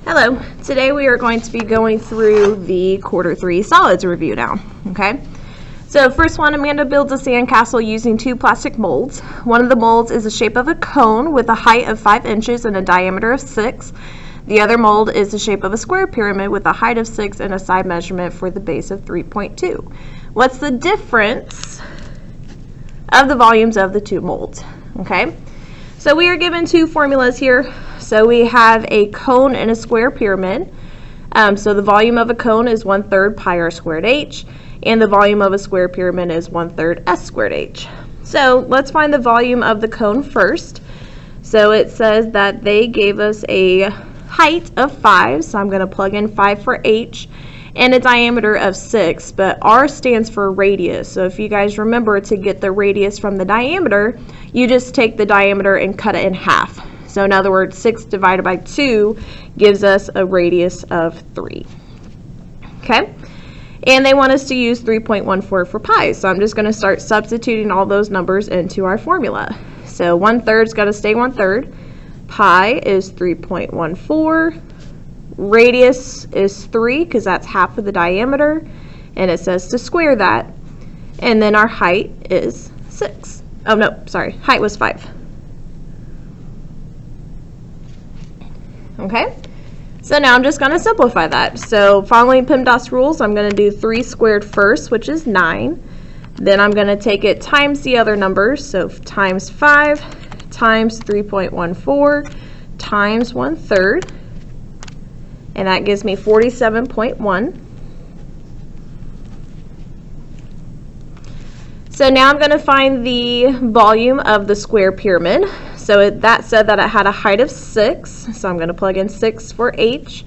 Hello, today we are going to be going through the quarter 3 solids review now, okay? So first one, Amanda builds a sandcastle using 2 plastic molds. One of the molds is the shape of a cone with a height of 5 inches and a diameter of 6. The other mold is the shape of a square pyramid with a height of 6 and a side measurement for the base of 3.2. What's the difference of the volumes of the 2 molds, okay? So we are given 2 formulas here. So we have a cone and a square pyramid. So the volume of a cone is 1/3 pi r squared h, and the volume of a square pyramid is 1/3 s squared h. So let's find the volume of the cone first. So it says that they gave us a height of 5, so I'm going to plug in 5 for h, and a diameter of 6, but r stands for radius. So if you guys remember, to get the radius from the diameter, you just take the diameter and cut it in half. So in other words, 6 divided by 2 gives us a radius of 3. Okay? And they want us to use 3.14 for pi. So I'm just going to start substituting all those numbers into our formula. So 1/3 is going to stay 1/3. Pi is 3.14. Radius is 3 because that's half of the diameter. And it says to square that. And then our height is 6. Oh, no, sorry. Height was 5. Okay, so now I'm just going to simplify that. So following PEMDAS rules, I'm going to do 3 squared first, which is 9. Then I'm going to take it times the other numbers, so times 5 times 3.14 times 1/3, and that gives me 47.1. So now I'm going to find the volume of the square pyramid. So that said that it had a height of 6, so I'm going to plug in 6 for h,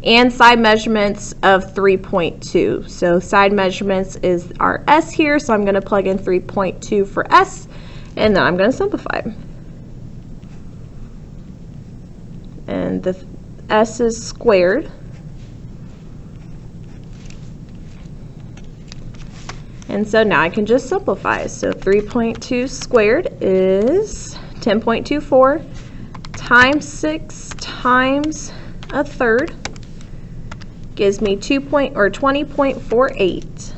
and side measurements of 3.2. So side measurements is our s here, so I'm going to plug in 3.2 for s, and then I'm going to simplify. And the s is squared. And so now I can just simplify. So 3.2 squared is 10.24 times 6 times 1/3 gives me 20.48.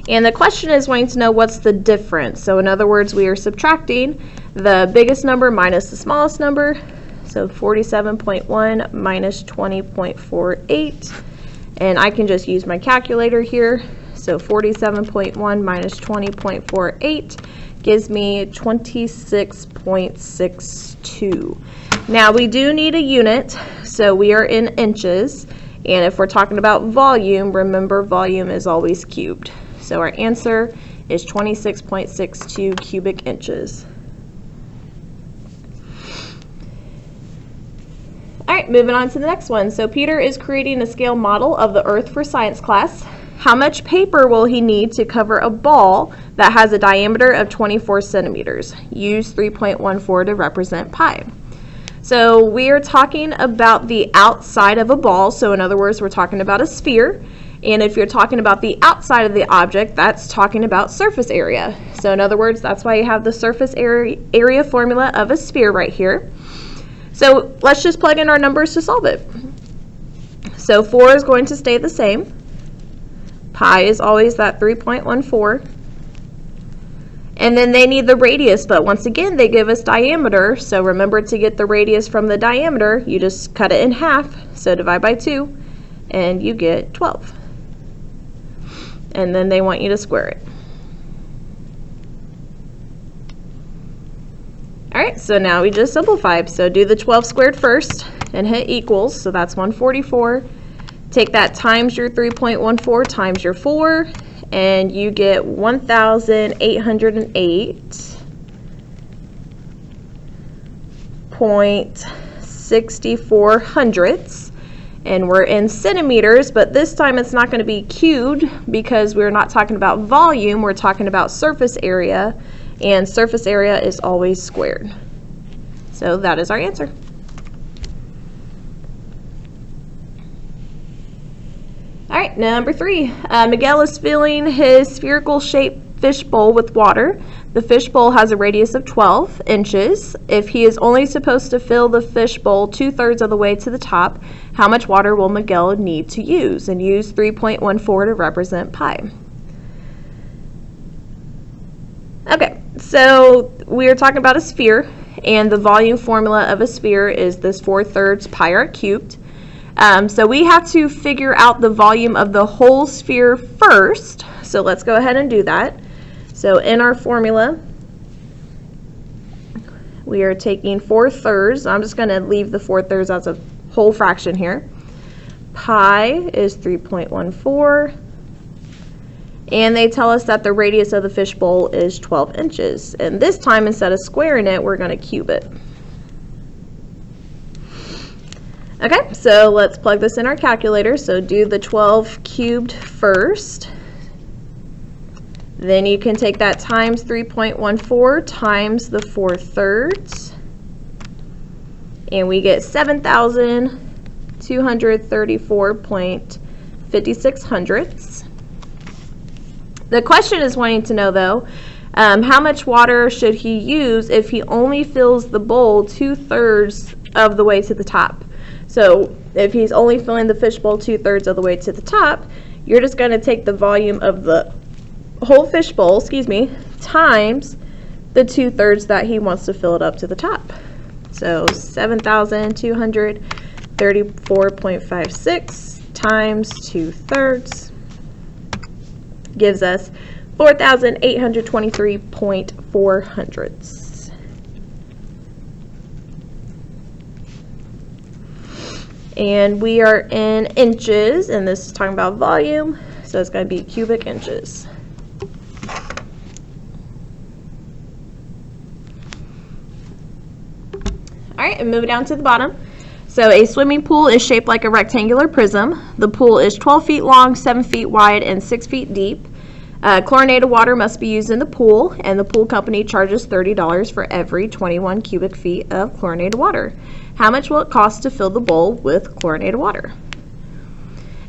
And the question is wanting to know what's the difference. So in other words, we are subtracting the biggest number minus the smallest number. So 47.1 minus 20.48. And I can just use my calculator here. So 47.1 minus 20.48 gives me 26.62. Now we do need a unit, so we are in inches. And if we're talking about volume, remember volume is always cubed. So our answer is 26.62 cubic inches. All right, moving on to the next one. So Peter is creating a scale model of the Earth for science class. How much paper will he need to cover a ball that has a diameter of 24 centimeters? Use 3.14 to represent pi. So we are talking about the outside of a ball. So in other words, we're talking about a sphere. And if you're talking about the outside of the object, that's talking about surface area. So in other words, that's why you have the surface area formula of a sphere right here. So let's just plug in our numbers to solve it. So 4 is going to stay the same. Pi is always that 3.14. And then they need the radius, but once again, they give us diameter. So remember, to get the radius from the diameter, you just cut it in half. So divide by 2, and you get 12. And then they want you to square it. Alright, so now we just simplify. So do the 12 squared first and hit equals, so that's 144. Take that times your 3.14 times your 4, and you get 1,808.64 hundredths. And we're in centimeters, but this time it's not going to be cubed because we're not talking about volume, we're talking about surface area. And surface area is always squared. So that is our answer. All right, number 3. Miguel is filling his spherical shaped fishbowl with water. The fishbowl has a radius of 12 inches. If he is only supposed to fill the fishbowl 2/3 of the way to the top, how much water will Miguel need to use? And use 3.14 to represent pi. Okay, so we are talking about a sphere, and the volume formula of a sphere is this 4/3 pi r cubed. So we have to figure out the volume of the whole sphere first. So let's go ahead and do that. So in our formula, we are taking 4/3. I'm just going to leave the 4/3 as a whole fraction here. Pi is 3.14. And they tell us that the radius of the fishbowl is 12 inches. And this time, instead of squaring it, we're going to cube it. Okay, so let's plug this in our calculator. So do the 12 cubed first. Then you can take that times 3.14 times the 4/3. And we get 7,234.56 hundredths. The question is wanting to know, though, how much water should he use if he only fills the bowl 2/3 of the way to the top? So if he's only filling the fishbowl 2/3 of the way to the top, you're just going to take the volume of the whole fishbowl, times the 2/3 that he wants to fill it up to the top. So 7,234.56 times 2/3 gives us 4,823.4 hundredths. And we are in inches, and this is talking about volume, so it's going to be cubic inches. All right, and moving down to the bottom. So a swimming pool is shaped like a rectangular prism. The pool is 12 feet long, 7 feet wide, and 6 feet deep. Chlorinated water must be used in the pool, and the pool company charges $30 for every 21 cubic feet of chlorinated water. How much will it cost to fill the bowl with chlorinated water?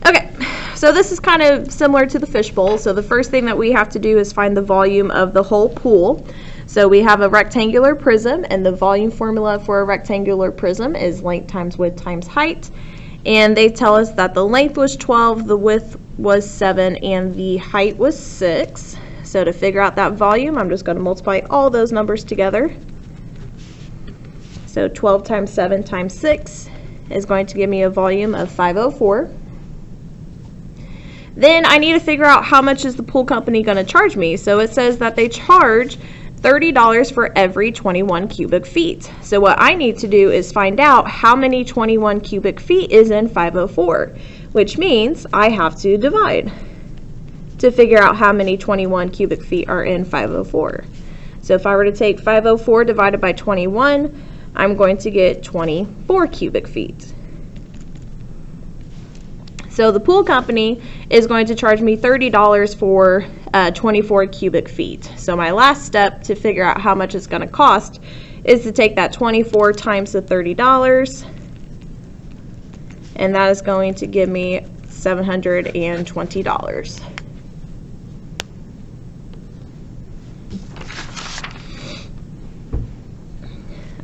Okay, so this is kind of similar to the fishbowl. So the first thing that we have to do is find the volume of the whole pool. So we have a rectangular prism, and the volume formula for a rectangular prism is length times width times height. And they tell us that the length was 12, the width was 7, and the height was 6. So to figure out that volume, I'm just going to multiply all those numbers together. So 12 times 7 times 6 is going to give me a volume of 504. Then I need to figure out how much is the pool company going to charge me. So it says that they charge $30 for every 21 cubic feet. So what I need to do is find out how many 21 cubic feet is in 504, which means I have to divide to figure out how many 21 cubic feet are in 504. So if I were to take 504 divided by 21, I'm going to get 24 cubic feet. So the pool company is going to charge me $30 for 24 cubic feet. So my last step to figure out how much it's going to cost is to take that 24 times the $30, and that is going to give me $720.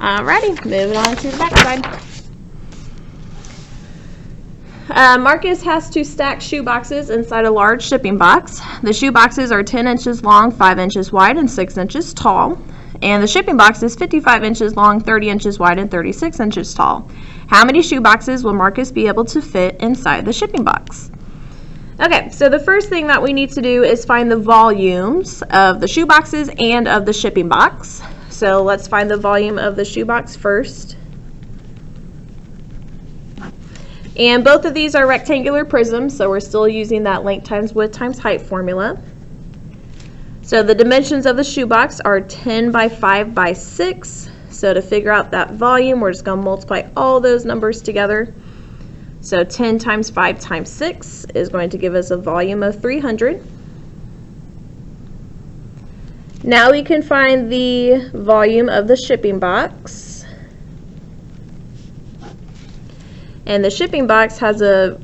Alrighty, moving on to the back side. Marcus has to stack shoe boxes inside a large shipping box. The shoe boxes are 10 inches long, 5 inches wide, and 6 inches tall. And the shipping box is 55 inches long, 30 inches wide, and 36 inches tall. How many shoe boxes will Marcus be able to fit inside the shipping box? Okay, so the first thing that we need to do is find the volumes of the shoe boxes and of the shipping box. So let's find the volume of the shoe box first. And both of these are rectangular prisms, so we're still using that length times width times height formula. So the dimensions of the shoebox are 10 by 5 by 6. So to figure out that volume, we're just going to multiply all those numbers together. So 10 times 5 times 6 is going to give us a volume of 300. Now we can find the volume of the shipping box. And the shipping box has a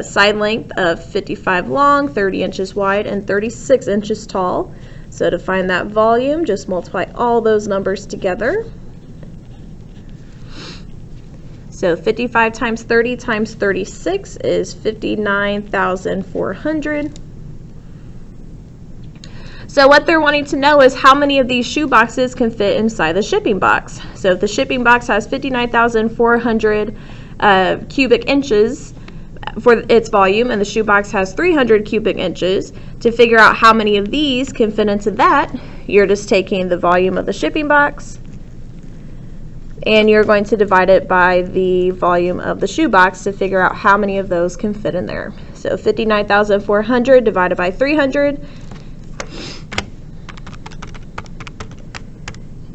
side length of 55 long, 30 inches wide, and 36 inches tall. So to find that volume, just multiply all those numbers together. So 55 times 30 times 36 is 59,400. So what they're wanting to know is how many of these shoe boxes can fit inside the shipping box. So if the shipping box has 59,400 cubic inches for its volume, and the shoebox has 300 cubic inches, to figure out how many of these can fit into that, you're just taking the volume of the shipping box and you're going to divide it by the volume of the shoebox to figure out how many of those can fit in there. So 59,400 divided by 300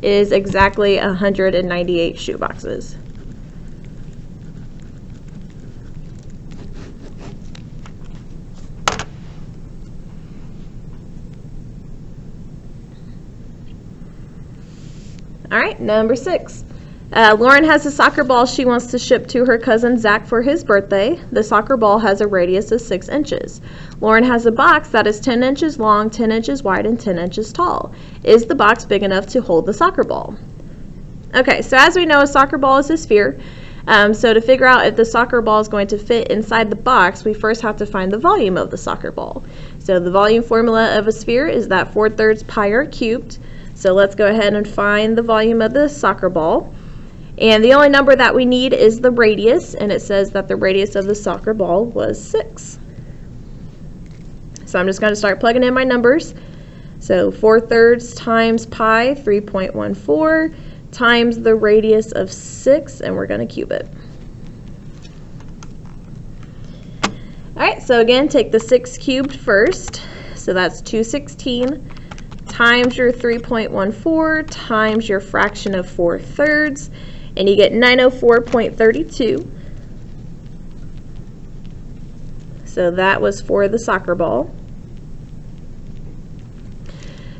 is exactly 198 shoeboxes. All right, number 6. Lauren has a soccer ball she wants to ship to her cousin Zach for his birthday. The soccer ball has a radius of 6 inches. Lauren has a box that is 10 inches long, 10 inches wide, and 10 inches tall. Is the box big enough to hold the soccer ball? Okay, so as we know, a soccer ball is a sphere. So to figure out if the soccer ball is going to fit inside the box, we first have to find the volume of the soccer ball. So the volume formula of a sphere is that 4/3 pi r cubed. So let's go ahead and find the volume of the soccer ball. And the only number that we need is the radius, and it says that the radius of the soccer ball was 6. So I'm just going to start plugging in my numbers. So 4/3 times pi, 3.14, times the radius of 6, and we're going to cube it. All right, so again, take the 6 cubed first. So that's 216 times your 3.14 times your fraction of 4/3, and you get 904.32. So that was for the soccer ball.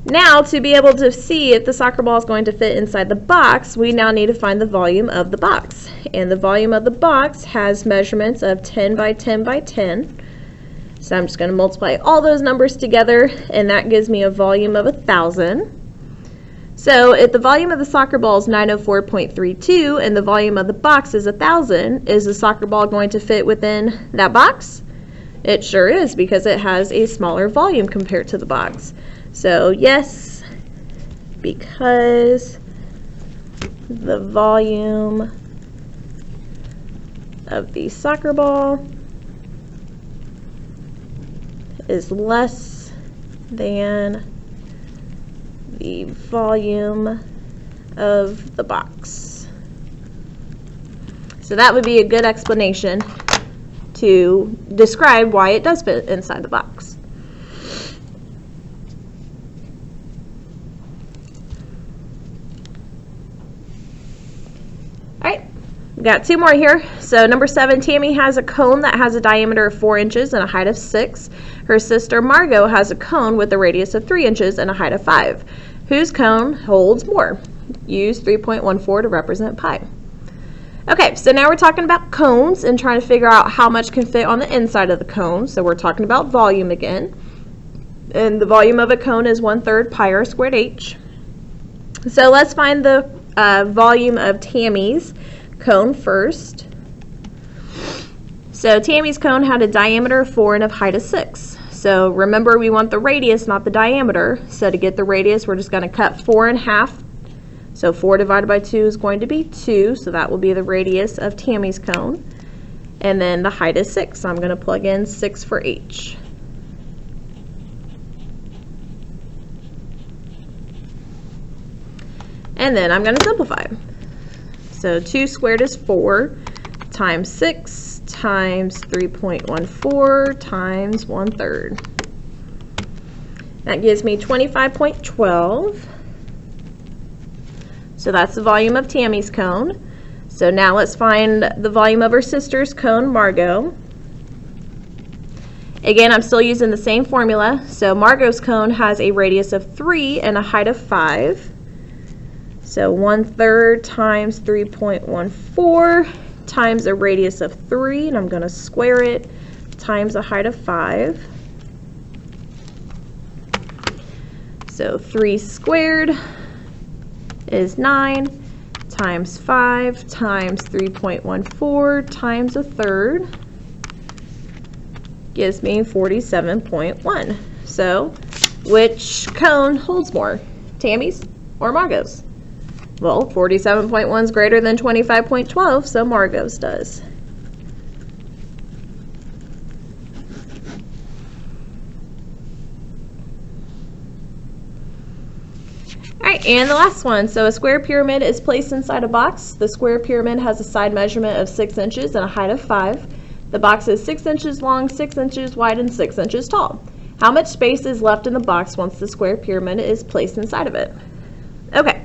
Now, to be able to see if the soccer ball is going to fit inside the box, we now need to find the volume of the box. And the volume of the box has measurements of 10 by 10 by 10. So I'm just going to multiply all those numbers together, and that gives me a volume of 1,000. So if the volume of the soccer ball is 904.32 and the volume of the box is 1,000, is the soccer ball going to fit within that box? It sure is, because it has a smaller volume compared to the box. So yes, because the volume of the soccer ball is less than the volume of the box. So that would be a good explanation to describe why it does fit inside the box. Alright, we got 2 more here. So number 7, Tammy has a cone that has a diameter of 4 inches and a height of 6. Her sister Margot has a cone with a radius of 3 inches and a height of 5. Whose cone holds more? Use 3.14 to represent pi. Okay, so now we're talking about cones and trying to figure out how much can fit on the inside of the cone. So we're talking about volume again. And the volume of a cone is 1/3 pi r squared h. So let's find the volume of Tammy's cone first. So Tammy's cone had a diameter of 4 and a height of 6. So remember, we want the radius, not the diameter. So to get the radius, we're just going to cut 4 in half. So 4 divided by 2 is going to be 2. So that will be the radius of Tammy's cone. And then the height is 6. So I'm going to plug in 6 for h. And then I'm going to simplify. So 2 squared is 4 times 6 times 3.14 times 1/3. That gives me 25.12. So that's the volume of Tammy's cone. So now let's find the volume of her sister's cone, Margot. Again, I'm still using the same formula. So Margot's cone has a radius of 3 and a height of 5. So 1/3 times 3.14 times a radius of 3, and I'm going to square it, times a height of 5. So So 3 squared is 9 times 5 times 3.14 times a third gives me 47.1. So which cone holds more, Tammy's or Margot's? Well, 47.1 is greater than 25.12, so Margot's does. Alright, and the last one. So a square pyramid is placed inside a box. The square pyramid has a side measurement of 6 inches and a height of 5. The box is 6 inches long, 6 inches wide, and 6 inches tall. How much space is left in the box once the square pyramid is placed inside of it? Okay,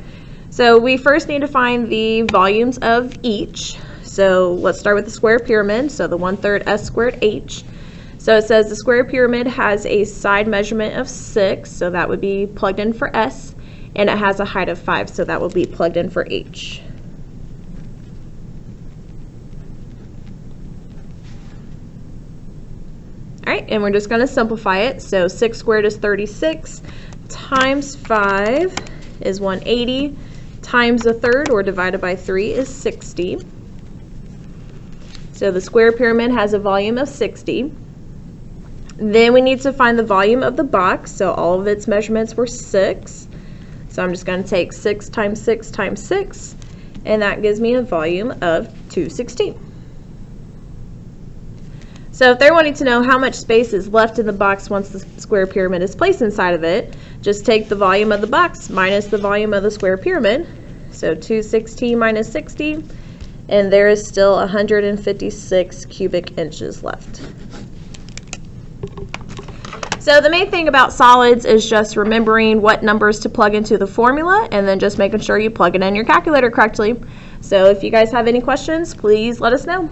so we first need to find the volumes of each. So let's start with the square pyramid. So the 1/3 s squared h. So it says the square pyramid has a side measurement of 6, so that would be plugged in for s. And it has a height of 5, so that will be plugged in for h. All right, and we're just going to simplify it. So 6 squared is 36, times 5 is 180, times a third, or divided by 3, is 60. So the square pyramid has a volume of 60. Then we need to find the volume of the box. So all of its measurements were 6. So I'm just going to take 6 times 6 times 6, and that gives me a volume of 216. So if they're wanting to know how much space is left in the box once the square pyramid is placed inside of it, just take the volume of the box minus the volume of the square pyramid. So 216 minus 60, and there is still 156 cubic inches left. So the main thing about solids is just remembering what numbers to plug into the formula and then just making sure you plug it in your calculator correctly. So if you guys have any questions, please let us know.